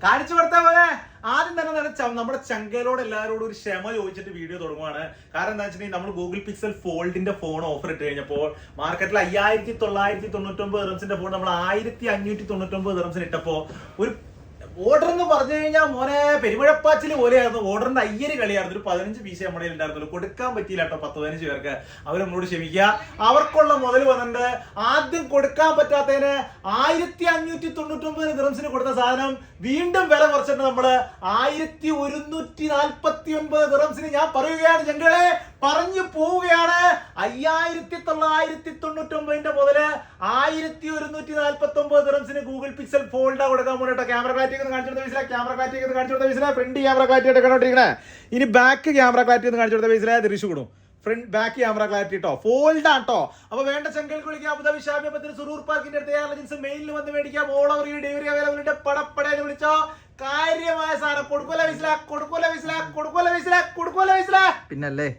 കാണിച്ചു കൊടുത്ത പോലെ ആദ്യം തന്നെ നമ്മുടെ ചങ്കയിലോട് എല്ലാവരോടും ഒരു ക്ഷമ ചോദിച്ചിട്ട് വീഡിയോ തുടങ്ങുവാണ്. കാരണം എന്താ വെച്ചിട്ടുണ്ടെങ്കിൽ നമ്മൾ ഗൂഗിൾ പിക്സൽ ഫോൾഡിന്റെ ഫോൺ ഓഫർ ഇട്ട് കഴിഞ്ഞപ്പോൾ മാർക്കറ്റിൽ 5999 ദിറംസിന്റെ ഫോൺ നമ്മൾ 1599 ദിറംസിന് ഇട്ടപ്പോ ഒരു ഓർഡർ എന്ന് പറഞ്ഞു കഴിഞ്ഞാൽ മോനെ പെരുമഴപ്പാച്ചില് പോലെയായിരുന്നു. ഓർഡറിന്റെ അയ്യര് കളിയായിരുന്നു. ഒരു 15 പീസ് നമ്മുടെ ഉണ്ടായിരുന്നുള്ളൂ. കൊടുക്കാൻ പറ്റിയില്ല കേട്ടോ 10-15 പേർക്ക്. അവർ നമ്മളോട് ക്ഷമിക്കുക. അവർക്കുള്ള മുതൽ വന്നിട്ടുണ്ട്. ആദ്യം കൊടുക്കാൻ പറ്റാത്തതിന് 1599 ദിറംസിന് കൊടുത്ത സാധനം വീണ്ടും വില കുറച്ചിട്ട് നമ്മള് 1149 ദിറംസിന് ഞാൻ പറയുകയാണ്. ഞങ്ങളെ പറഞ്ഞു പോവുകയാണ്. 5999 മുതല് 1149 ദിറംസിന് ഗൂഗിൾ പിക്സൽ ഫോൾഡ് കൊടുക്കാൻ പോകട്ടോ. ക്യാമറ ക്ലാരിറ്റി കാണിച്ചു കൊടുത്ത പൈസ, ക്യാമറ ക്ലാരിറ്റി കാണിച്ചു കൊടുത്ത പൈസ, ഫ്രണ്ട് ക്യാമറ ക്ലാരിറ്റി ആയിട്ട് കണ്ടോണ്ടിരിക്കണേ. ഇനി ബാക്ക് ക്യാമറ ക്ലാരിറ്റി ഒന്ന് കാണിച്ചു കൊടുത്ത പൈസ തിരിച്ചു കൊടുക്കും. ഫ്രണ്ട് ബാക്ക് ക്യാമറ ക്ലാരിറ്റി കേട്ടോ, ഫോൾഡ് ആട്ടോ. അപ്പൊ വേണ്ട ചങ്കൾക്ക് വിളിക്കാം. അബുദാബി ഷാബിയപ്പത്തിന് സുറൂർ പാർക്കിന്റെ അടുത്ത് എയർലൈൻസ് മെയിലിൽ വന്ന് മേടിക്കാം. ഓൾ ഓവർ ഡെലിവറി അവൈലബിൾ ഉണ്ട്. പടപ്പടയെന്ന് വിളിച്ചോ. കാര്യമായ സാധനം കൊടുക്കൂല വിസില, കൊടുക്കൂല വിസില, കൊടുക്കൂല വിസില, കൊടുക്കൂല വിസില. പിന്നല്ലേ